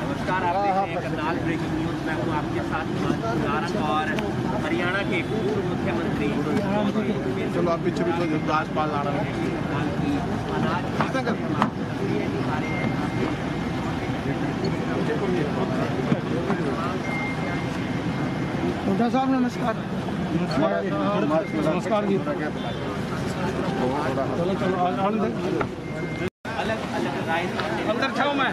नमस्कार, आप देख रहे हैं करनाल ब्रेकिंग न्यूज। मैं हूँ आपके साथ और हरियाणा के पूर्व मुख्यमंत्री चलो आप पीछे आस पास आ रहे हैं। मुद्दा साहब नमस्कार। नमस्कार जी। चलो चलो अलग अलग राय अंदर छाओ मैं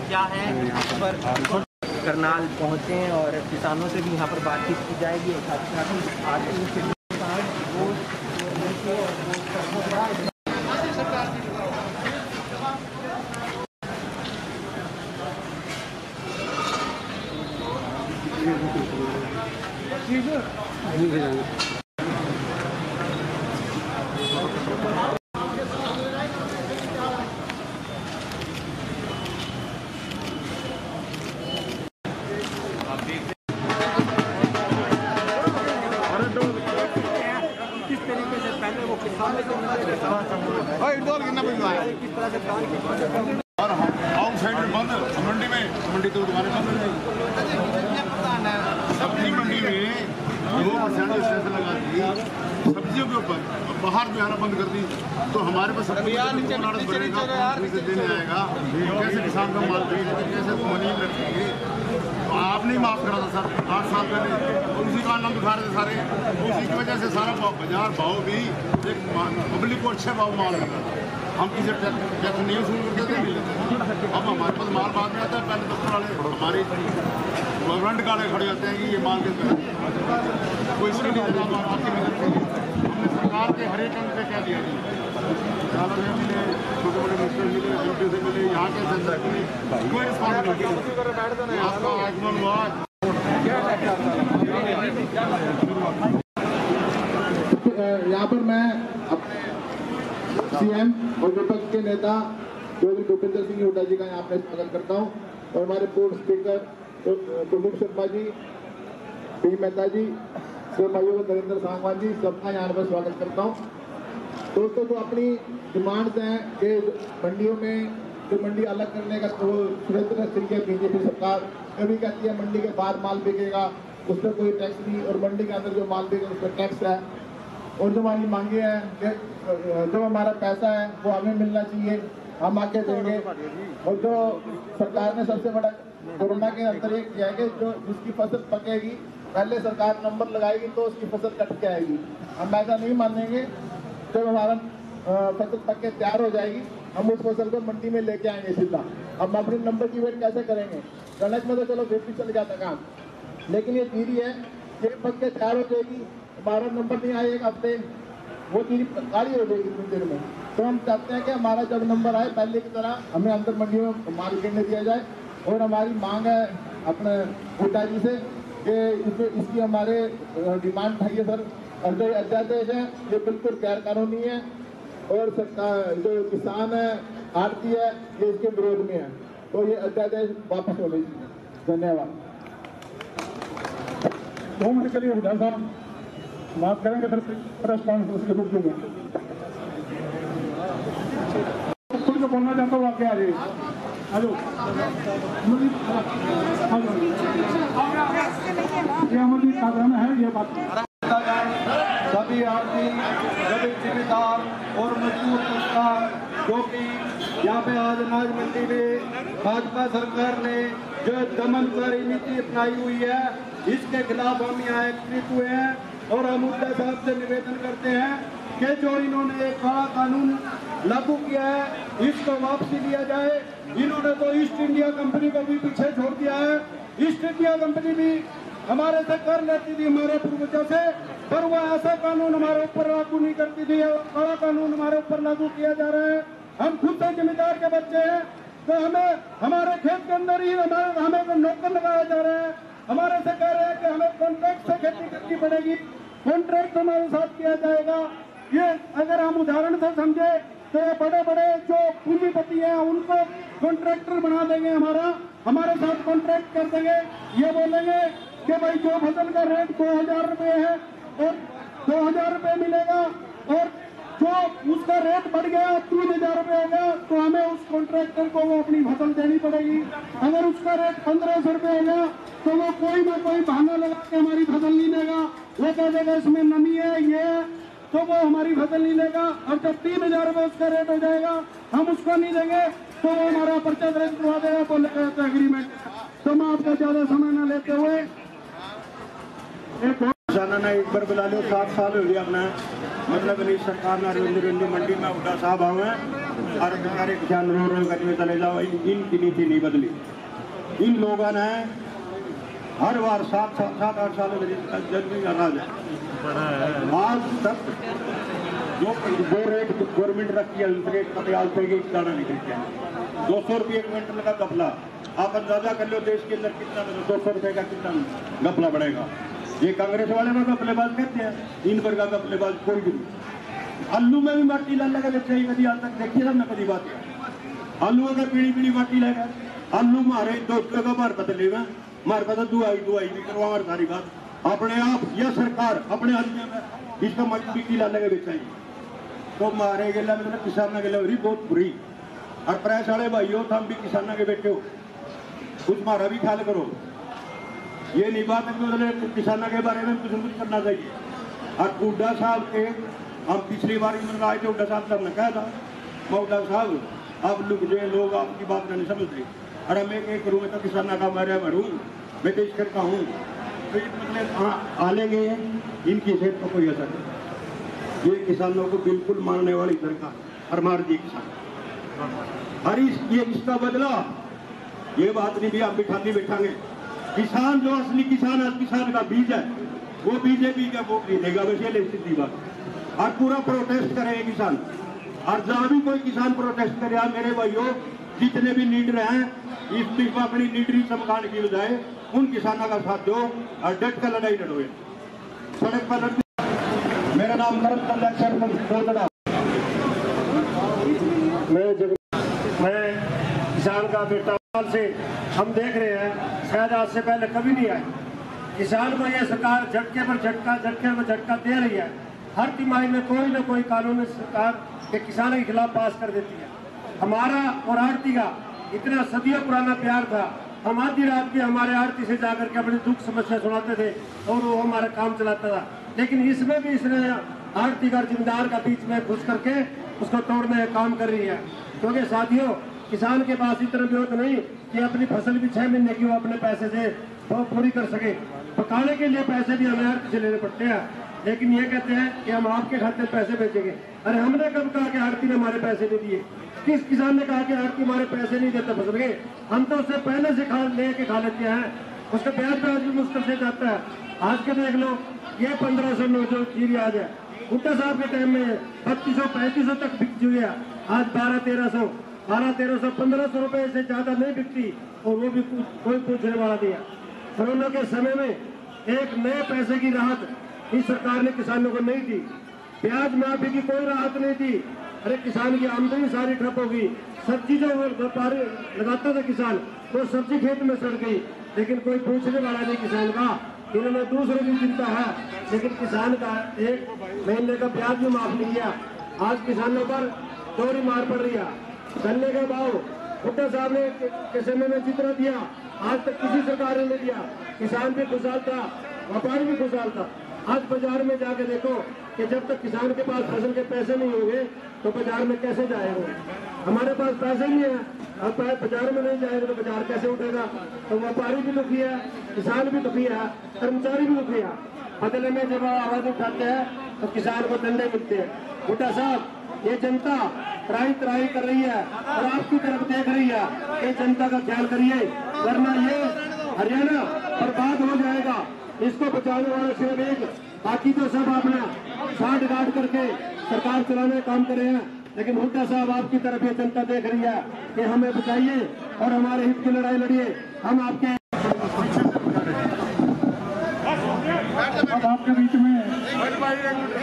क्या है पर करनाल पहुँचे और किसानों से भी यहाँ पर बातचीत की जाएगी। किस तरीके से पहले वो किसान और आउट साइड में बंद मंडी तो दोबारा बंद हो जाएगी। सब्जी मंडी में 2% सेस लगा दी सब्जियों के ऊपर, बाहर भी आना बंद कर दी तो हमारे पास देने आएगा। कैसे किसान का माल खरीदेंगे, कैसे मुनीम रखेंगे? तो आपने माफ करा था सर 8 साल पहले, उसी का नाम दिखा रहे थे सारे। उसी की वजह से सारा बाजार भाव भी एक पब्लिक को अच्छे भाव माल मिल रहा था। हम किसी टैक्स नहीं वसूल करते थे, नहीं लेते। अब हमारे पास माल बाद में आता है, पहले दफ्तर वाले हमारे गवर्नमेंट काले खड़े जाते हैं कि ये माल किस तरह कोई इसके लिए आपकी मदद करिए। हमने सरकार के हर एक अंग पे क्या दिया जी, सालों में मिले, छोटे बड़े मिनिस्टर मिले, एमपी से मिले, यहाँ के सेंटर मिले, कोई रिस्पॉन्स नहीं किया। आपका आगमन हुआ यहाँ पर मैं सीएम और विपक्ष के नेता चौधरी भूपेंद्र सिंह हुड्डा जी का यहाँ पे स्वागत करता हूँ और हमारे पूर्व स्पीकर कुलदीप शर्मा जी, पी मेहता जी, सहयोगी नरेंद्र सांगवान जी, सबका यहाँ पर स्वागत करता हूँ। दोस्तों, तो अपनी डिमांड्स हैं कि मंडियों में जो मंडी अलग करने का तो सुरेंद्र सिंह के बीजेपी सरकार कभी कहती है मंडी के बाहर माल बिकेगा उस पर कोई टैक्स नहीं, और मंडी के अंदर जो माल बिकेगा उस पर टैक्स है। और जो हमारी मांगे हैं कि जो हमारा पैसा है वो हमें मिलना चाहिए, हम आके देंगे। और जो सरकार ने सबसे बड़ा कोरोना के अंदर ये किया है कि जो जिसकी फसल पकेगी पहले सरकार नंबर लगाएगी तो उसकी फसल कट के आएगी। हम ऐसा नहीं मानेंगे। जब हमारा फसल पक के तैयार हो जाएगी हम उस फसल को मंडी में लेके आएंगे सीधा। हम अपने नंबर की वेट कैसे करेंगे? कनक में तो चलो 50 चल जाता काम, लेकिन ये चीरी है कि पक के तैयार हो जाएगी, हमारा नंबर नहीं आएगा हफ्ते, वो चीज गाड़ी हो जाएगी कुछ देर में। तो हम चाहते हैं कि हमारा जब नंबर आए पहले की तरह हमें अंदर मंडियों में माल गिरने दिया जाए। और हमारी मांग है अपने हुड्डा जी से कि इसकी हमारे डिमांड है ये सर, जो अध्यादेश है ये बिल्कुल गैर कानूनी है और सरकार जो किसान है आड़ती है ये इसके विरोध में है, तो ये अध्यादेश वापस होने चाहिए। धन्यवाद। 2 मिनट के लिए हुड्डा साहब बात करेंगे, फिर रेस्पॉन्स उसके रुक दूंगा। खुद को बोलना चाहता हूँ, आगे आ जाइए। हेलो, ये अमरजीत कागराना है, ये बात सभी आदमी, सभी जिम्मेदार और मजदूर तबका जो कि यहाँ पे आज अनाज मंडी में भाजपा सरकार ने जो दमनकारी नीति अपनाई हुई है इसके खिलाफ हम यहाँ एकत्रित हुए हैं। और हम हुड्डा साहब से निवेदन करते हैं कि जो इन्होंने एक काला कानून लागू किया है इसको वापसी लिया जाए। इन्होंने तो ईस्ट इंडिया कंपनी को भी पीछे छोड़ दिया है। ईस्ट इंडिया कंपनी भी हमारे से कर लेती थी हमारे पूर्वजों से, पर वह ऐसा कानून हमारे ऊपर लागू नहीं करती थी। काला कानून हमारे ऊपर लागू किया जा रहा है। हम खुद से जमींदार के बच्चे हैं, तो हमें हमारे खेत के अंदर ही हमें को नौकर लगाया जा रहा है। हमारे से कह रहे हैं कि हमें कॉन्ट्रैक्ट से खेती करनी पड़ेगी, कॉन्ट्रैक्ट हमारे साथ किया जाएगा। ये अगर हम उदाहरण से समझे तो ये बड़े बड़े जो पूंजीपति हैं उनको कॉन्ट्रैक्टर बना देंगे, हमारे साथ कॉन्ट्रैक्ट कर देंगे। ये बोलेंगे कि भाई जो फसल का रेट 2000 रुपये है और 2000 रुपये मिलेगा, और जो उसका रेट बढ़ गया 3000 रुपये हो गया तो हमें उस कॉन्ट्रैक्टर को वो अपनी फसल देनी पड़ेगी। अगर उसका रेट 1500 रुपये हो गया तो वो कोई ना कोई बहाना लगा के हमारी फसल नहीं लेगा, वो कह देगा इसमें नमी है, ये है, तो वो हमारी फसल नहीं लेगा। और जब 3000 रुपये उसका रेट हो जाएगा हम उसको नहीं देंगे तो वो हमारा पर्चा दर्ज करवा देगा, तो लेकर एग्रीमेंट। तो मैं आपका ज्यादा समय न लेते हुए किसाना ने एक बार बुला लो, 7 साल हो गया अपना मतलब नहीं सरकार ना रोंदी मंडी में उड़ा साहब आए हैं और बेचारे किसान रो रो करके चले जाओ। इनकी नीति नहीं बदली। इन लोगों ने हर बार 7-8 साल जल्दी नाराज है। आज तक जो रेट गवर्नमेंट रखी है उस रेट पटियाल से दाना नहीं खरीदते हैं। 200 रुपये क्विंटल का गपला, आप अंदाजा कर लो देश के अंदर कितना 200 रुपये का कितना गपला बढ़ेगा। ये कांग्रेस वाले में गपलेबाज कहते हैं, इन पर का गपलेबाज कोई भी नहीं। आलू में भी माटी लाल लगा देते हैं, कभी आज तक देखिए ना कभी बात है। आलू अगर पीढ़ी माटी लगा आलू मारे 2 जगह मार बदले में मार बदल दुआई भी करवा हमारी सारी बात अपने आप या सरकार अपने हल्के में इसका मिट्टी लाल लगा बेचाई तो मारे गला मतलब किसान के लिए बहुत बुरी। और प्रेस वाले भाइयों हम भी किसानों के बेटे हो, कुछ मारा भी ख्याल करो। ये नहीं बात है कि किसानों के बारे में कुछ करना चाहिए। और हुड्डा साहब के हम पिछली बार मिल आए थे, हुड्डा साहब से हमने कहा था हुड्डा साहब अब लुक जाए लोग आपकी बात नहीं समझते। और मैं एक करूँ मैं तो किसानों का मरूँ मैं तो इस करता हूँ तो मतलब आ लेंगे इनकी सेहत को कोई असर नहीं। ये किसानों को बिल्कुल मारने वाली सरकार और मार दी किसान। और ये इसका बदला ये बात नहीं भी आप बिठानी बैठांगे। किसान जो असली किसान का बीज है वो बीजेपी का वोट नहीं देगा, वैसे सीधी बात। और पूरा प्रोटेस्ट करेंगे किसान। और जहां भी कोई किसान प्रोटेस्ट करे मेरे भाइयों जितने भी लीडर हैं इस अपनी लीडरी चमकाने की बजाय उन किसानों का साथ दो और डट कर लड़ाई लड़ोए सड़क पर लड़। मेरा नाम मैं किसान का बेटा से हम देख रहे हैं शायद आज से पहले कभी नहीं आए। किसान को यह सरकार झटके पर झटका दे रही है। हर तिमाही में कोई ना कोई कानून सरकार के किसानों के खिलाफ पास कर देती है। हमारा और आड़ती का इतना सदियों पुराना प्यार था। हम आधी रात भी हमारे आड़ती से जाकर के अपनी दुख समस्या सुनाते थे और वो हमारा काम चलाता था। लेकिन इसमें भी इसने आड़ती का जिम्मेदार का बीच में घुस करके उसको तोड़ने का काम कर रही है। क्योंकि साथियों किसान के पास इतना विरोध नहीं कि अपनी फसल भी 6 महीने की वो अपने पैसे से पूरी कर सके। पकाने के लिए पैसे भी हमें आड़ती से लेने पड़ते हैं। लेकिन ये कहते हैं कि हम आपके खाते पैसे भेजेंगे। अरे हमने कब कहा कि आड़ती ने हमारे पैसे नहीं दिए? किस किसान ने कहा कि आड़ती हमारे पैसे नहीं देते फसल के? हम तो उससे पहले से लेके खा लेते हैं। उसका ब्याज भी मुश्किल से जाता है। आज के देख लो ये 1500 जो चीज आज है हुड्डा साहब के टाइम में 3200-3500 तक बिक हुई है। आज 1200-1300 1500 रुपए से ज्यादा नहीं बिकती और वो भी कोई पूछने वाला नहीं है। कोरोना के समय में एक नए पैसे की राहत इस सरकार ने किसानों को नहीं दी। ब्याज माफी की कोई राहत नहीं दी। अरे किसान की आमदनी सारी ठप होगी। सब्जी जो व्यापारी लगाता था किसान वो सब्जी खेत में सड़ गई, लेकिन कोई पूछने वाला नहीं किसान का। इन्होंने दूसरों की चिंता है लेकिन किसान का 1 महीने का ब्याज भी माफ नहीं किया। आज किसानों पर चोरी मार पड़ रही है। गन्ने का भाव हुड्डा साहब ने के समय में जितना दिया आज तक किसी सरकार ने नहीं दिया। किसान भी खुशहाल था, व्यापारी भी खुशहाल था। आज बाजार में जाके देखो कि जब तक किसान के पास फसल के पैसे नहीं होंगे तो बाजार में कैसे जाएगा? हमारे पास पैसे नहीं है, अब बाजार में नहीं जाएगा तो बाजार कैसे उठेगा? तो व्यापारी भी दुखी है, किसान भी दुखी है, कर्मचारी भी दुखी है। बदले में जब आवाज उठाते हैं तो किसान को डंडे मिलते हैं। हुड्डा साहब ये जनता त्राही कर रही है और आपकी तरफ देख रही है। ये जनता का ख्याल करिए वरना ये हरियाणा बर्बाद हो जाएगा। इसको बचाने वाला सिर्फ एक, बाकी तो सब अपना साठ गाड़ करके सरकार चलाने का काम कर रहे हैं। लेकिन हुड्डा साहब आपकी तरफ ये जनता देख रही है कि हमें बचाइए और हमारे हित की लड़ाई लड़िए। हम आपके अब आपके बीच में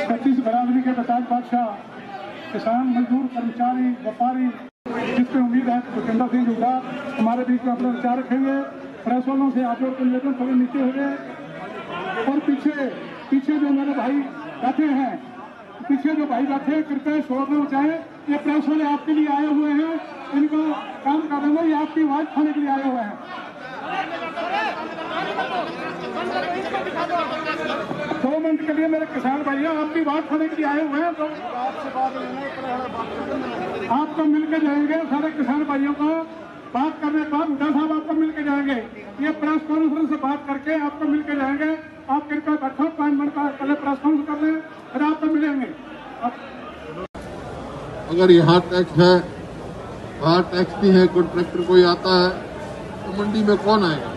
25 बराबरी के बताज बादशाह, किसान, मजदूर, कर्मचारी, व्यापारी, जिसपे उम्मीद है भूपेंद्र सिंह हुड्डा हमारे बीच में अपने विचार रखेंगे। प्रेस वालों से आप लोग को निवेदन, थोड़े नीचे हो गए और पीछे जो मेरे भाई बैठे हैं, कृपया शोर न मचाएं। ये प्रेस वाले आपके लिए आए हुए हैं, इनको काम कर रहे हैं, ये आपकी आवाज खाने के लिए आए हुए हैं। 2 मिनट के लिए मेरे किसान भाइयों, आपकी बात खाने के लिए आए हुए हैं, तो आपको मिलकर जाएंगे। सारे किसान भाइयों को बात करने के बाद हुड्डा साहब आपको मिलकर जाएंगे। ये प्रेस कॉन्फ्रेंस से बात करके आपको मिलकर जाएंगे। आप कृपया बैठो, 5 मिनट पहले प्रेस कॉन्फ्रेंस कर लें, फिर आपको मिलेंगे। अगर यहाँ टैक्स है, वहाँ टैक्स नहीं है, कोई ट्रैक्टर कोई आता है तो मंडी में कौन आएगा?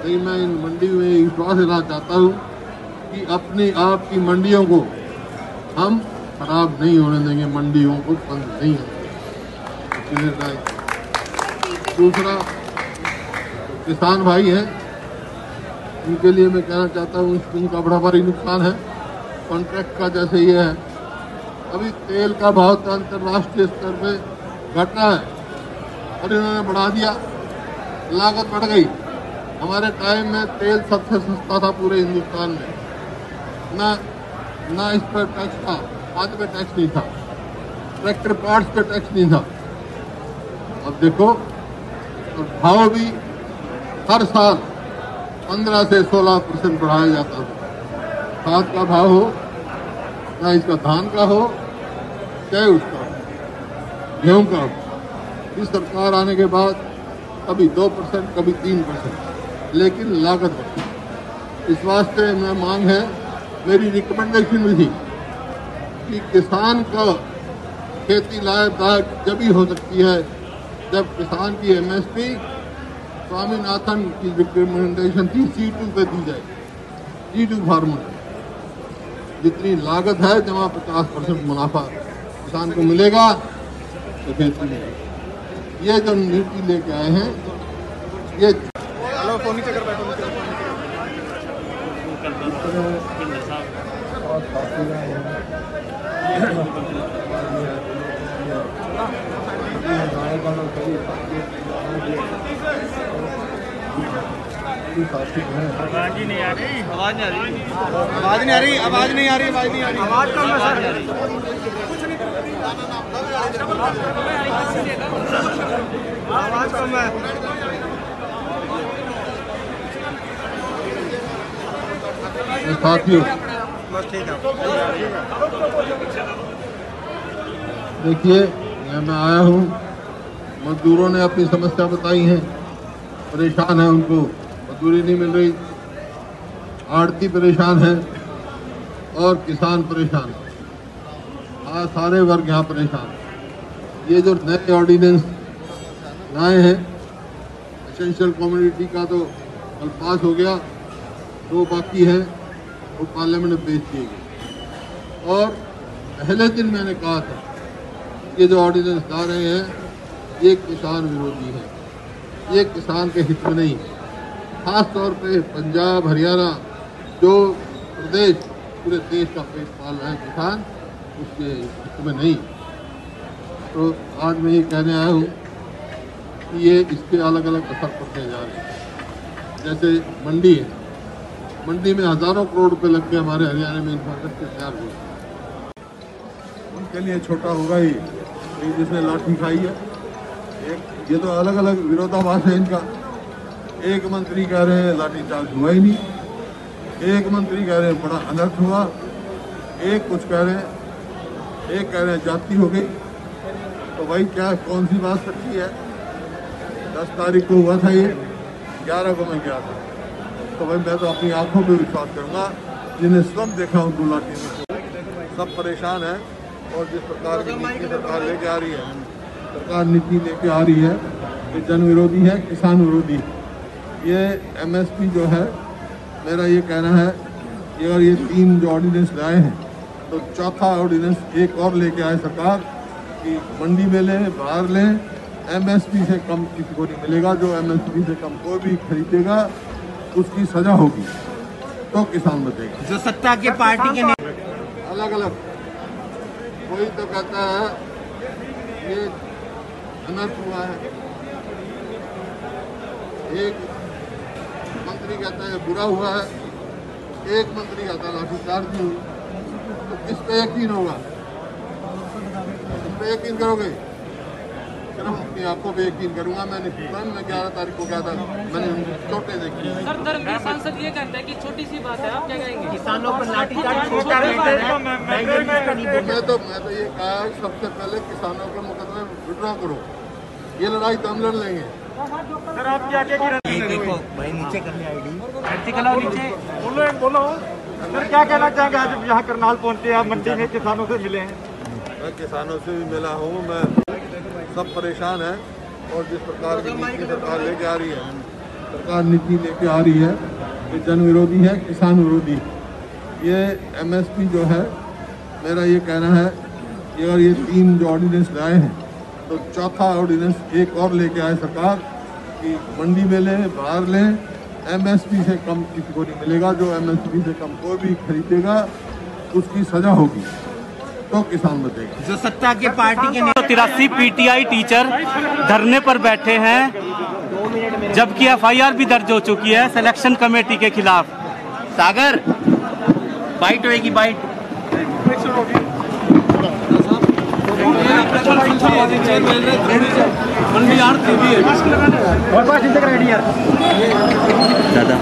लेकिन मैं इन मंडी में विश्वास देना चाहता हूँ कि अपनी आप की मंडियों को हम खराब नहीं होने देंगे, मंडियों को बंद नहीं होने देंगे। दूसरा, किसान भाई हैं, उनके लिए मैं कहना चाहता हूँ उनका बड़ा भारी नुकसान है कॉन्ट्रैक्ट का। जैसे ये है, अभी तेल का भाव तो अंतर्राष्ट्रीय स्तर पे घट रहा है और इन्होंने बढ़ा दिया, लागत बढ़ गई। हमारे टाइम में तेल सबसे सस्ता था पूरे हिंदुस्तान में, ना इस पर टैक्स था, खाद पे टैक्स नहीं था, ट्रैक्टर पार्ट्स पे टैक्स नहीं था। अब देखो, और भाव भी हर साल 15 से 16% बढ़ाया जाता था। खाद का भाव हो, ना इसका धान का हो, चाहे उसका गेहूं का हो। इस सरकार आने के बाद कभी 2%, कभी 3%, लेकिन लागत बढ़ी। इस वास्ते मैं मांग है, मेरी रिकमेंडेशन भी थी कि किसान का खेती लाभदायक जब ही हो सकती है जब किसान की MSP स्वामीनाथन की रिकमेंडेशन थी C2 पे दी जाए। C2 फार्मर जितनी लागत है जमा 50% मुनाफा किसान को मिलेगा तो खेती में। ये जो नीति लेके आए हैं, ये आवाज नहीं आ रही। साथियों, देखिए, मैं आया हूँ, मजदूरों ने अपनी समस्या बताई है, परेशान है, उनको मजदूरी नहीं मिल रही, आड़ती परेशान है और किसान परेशान है। सारे वर्ग यहाँ परेशान है। ये जो नए ऑर्डिनेंस लाए हैं, एसेंशियल कम्युनिटी का तो कल पास हो गया, 2 बाकी है, वो पार्लियामेंट में पेश किए गए। और पहले दिन मैंने कहा था ये जो ऑर्डिनेंस ला रहे हैं ये किसान विरोधी है, ये किसान के हित में नहीं। खास तौर पे पंजाब, हरियाणा जो प्रदेश पूरे देश का पेट पाल रहे हैं किसान, उसके हित में नहीं। तो आज मैं ये कहने आया हूँ कि ये इसके अलग अलग असर पड़ते जा रहे हैं। जैसे मंडी है, मंडी में हज़ारों करोड़ रुपए लग के हमारे हरियाणा में इंफ्रास्ट्रक्चर तैयार हुआ, उनके लिए छोटा होगा ही। जिसने लाठी खाई है, ये तो अलग अलग विरोधाभास है इनका। एक मंत्री कह रहे हैं लाठीचार्ज हुआ ही नहीं, एक मंत्री कह रहे हैं बड़ा अनर्थ हुआ, एक कुछ कह रहे हैं, एक कह रहे हैं जाति हो गई। तो भाई क्या कौन सी बात सच्ची है? 10 तारीख को हुआ था ये, 11 को मैं गया था। तो भाई मैं तो अपनी आंखों पे विश्वास करूँगा, जिन्हें स्वयं देखा उनको लाठी में। सब परेशान है और जिस प्रकार की नीति सरकार लेके आ रही है, सरकार नीति लेके आ रही है ये जन विरोधी है, किसान विरोधी। ये MSP जो है, मेरा ये कहना है कि अगर ये 3 जो ऑर्डिनेंस लाए हैं तो चौथा ऑर्डिनेंस एक और लेके आए सरकार कि मंडी में लें, बाहर लें, एमएसपी से कम किसी को नहीं मिलेगा। जो एमएसपी से कम कोई भी खरीदेगा उसकी सजा होगी, तो किसान बचेगा। जो सत्ता के पार्टी के अलग अलग कोई तो कहता है ये अनर्थ हुआ है, एक मंत्री कहता है बुरा हुआ है, एक मंत्री कहता है लाठीचार्ज हुई। तो किस पे यकीन होगा? किस पे यकीन करोगे? सिर्फ अपनी आंखों पे यकीन करूंगा। मैंने मैं 11 तारीख को क्या था, मैंने चोटें देखी। सर धर्मवीर सांसद ये कहता है कि छोटी सी बात है, आप क्या कहेंगे? किसानों पर लाठीचार्ज छोटा मैटर है। मैं तो ये कहा सबसे पहले किसानों के मुकदमे विड्रॉ करो, ये लड़ाई तो हम लड़ लेंगे। सर आप क्या देखो भाई नीचे कर ले आईडी, नीचे बोलो सर क्या कहना चाहेंगे? आज यहाँ करनाल पहुँचे, आप मंडी में किसानों से मिले हैं। मैं किसानों से भी मिला हूँ, मैं सब परेशान है। और जिस प्रकार की नीति सरकार लेके आ रही है, सरकार नीति लेके आ रही है ये जन विरोधी है, किसान विरोधी। ये एमएसपी जो है, मेरा ये कहना है कि अगर ये 3 जो ऑर्डिनेंस लाए हैं तो चौथा ऑर्डिनेंस एक और लेके आए सरकार कि मंडी में लें, बाहर लें, एमएसपी से कम किसी को नहीं मिलेगा। जो एमएसपी से कम कोई भी खरीदेगा उसकी सजा होगी, तो किसान बचेगा। जो सत्ता के पार्टी के 83 पीटीआई टीचर धरने पर बैठे हैं, जबकि एफआईआर भी दर्ज हो चुकी है सिलेक्शन कमेटी के खिलाफ। सागर बाइट होएगी, बाइट। दादा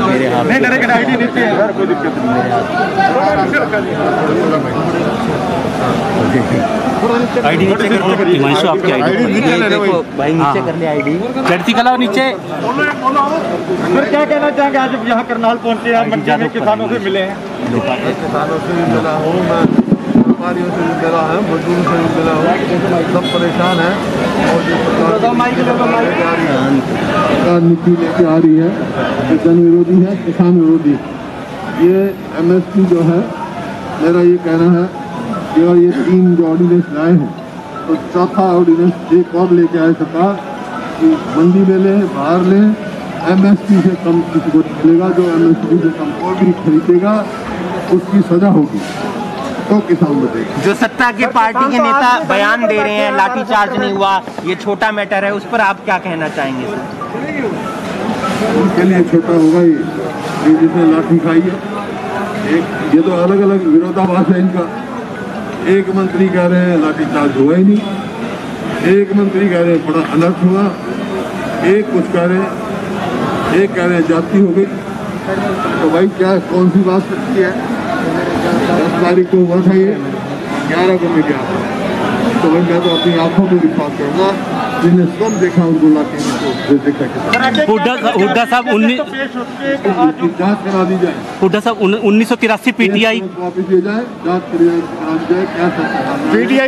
मेरे हाथ में आईडी नीचे है, कोई दिक्कत नहीं। आईडी नीचे कर ले हिमांशु, आपकी आईडी देखो भाई, नीचे कर ले आईडी, चढ़ती कला नीचे। सर क्या कहना चाहेंगे? आज यहाँ करनाल पहुँचे, आप मंडी में किसानों से मिले हैं। किसानों से भी मिला हूँ, मैं व्यापारियों से भी मिला है, मजदूरों से भी मिला हूँ। सब परेशान है। और जिस प्रकार सरकार नीति लेके आ रही है ये जन विरोधी है, किसान विरोधी। ये एमएसपी जो है, मेरा ये कहना है कि अगर ये 3 जो ऑर्डिनेंस लाए हैं तो चौथा ऑर्डिनेंस एक और लेके आए सरकार कि मंडी में लें, बाहर लें, एमएसपी से कम किसी को नहीं मिलेगा। जो एमएसपी से कम कोई भी खरीदेगा उसकी सजा होगी, तो किसान बचेगा। जो सत्ता के पार्टी के नेता बयान दे रहे हैं लाठीचार्ज नहीं हुआ, ये छोटा मैटर है, उस पर आप क्या कहना चाहेंगे? उनके लिए छोटा होगा ये जिसने लाठी खाई है। ये तो अलग अलग विरोधाभास है इनका। एक मंत्री कह रहे हैं लाठीचार्ज हुआ ही नहीं, एक मंत्री कह रहे हैं बड़ा अलर्ट हुआ, एक कुछ कह रहे हैं, एक कह रहे हैं जाति हो गई। तो भाई क्या कौन सी बात सच्ची है? 10 तारीख को हुआ था ये, 11 को मैं गया था। तो भाई मैं तो अपनी आंखों में विश्वास करूँगा, जिन्हें सब देखा उनको लाठी को देखा। हुड्डा साहब जाँच करा दी जाए। हुड्डा साहब 1983 पीटीआई वापिस ले जाए, जाँच करा दी जाए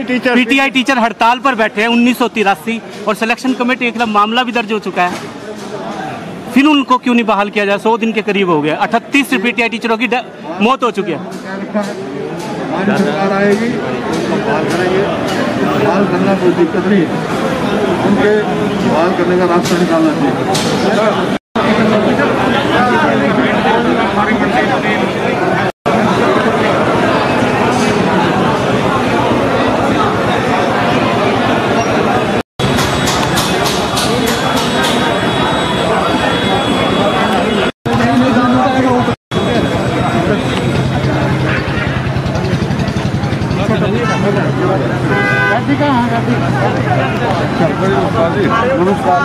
क्या पीटीआई टीचर हड़ताल पर बैठे हैं 1983, और सिलेक्शन कमेटी के खिलाफ मामला भी दर्ज हो चुका है। फिर उनको क्यों नहीं बहाल किया जाए? 100 दिन के करीब हो गया। 38 पीटीआई टीचरों की मौत हो चुकी है। सरकार आएगी उनको बहाल करेंगे, बहाल करना कोई दिक्कत नहीं है, उनके बहाल करने का रास्ता निकालना चाहिए। नमस्कार।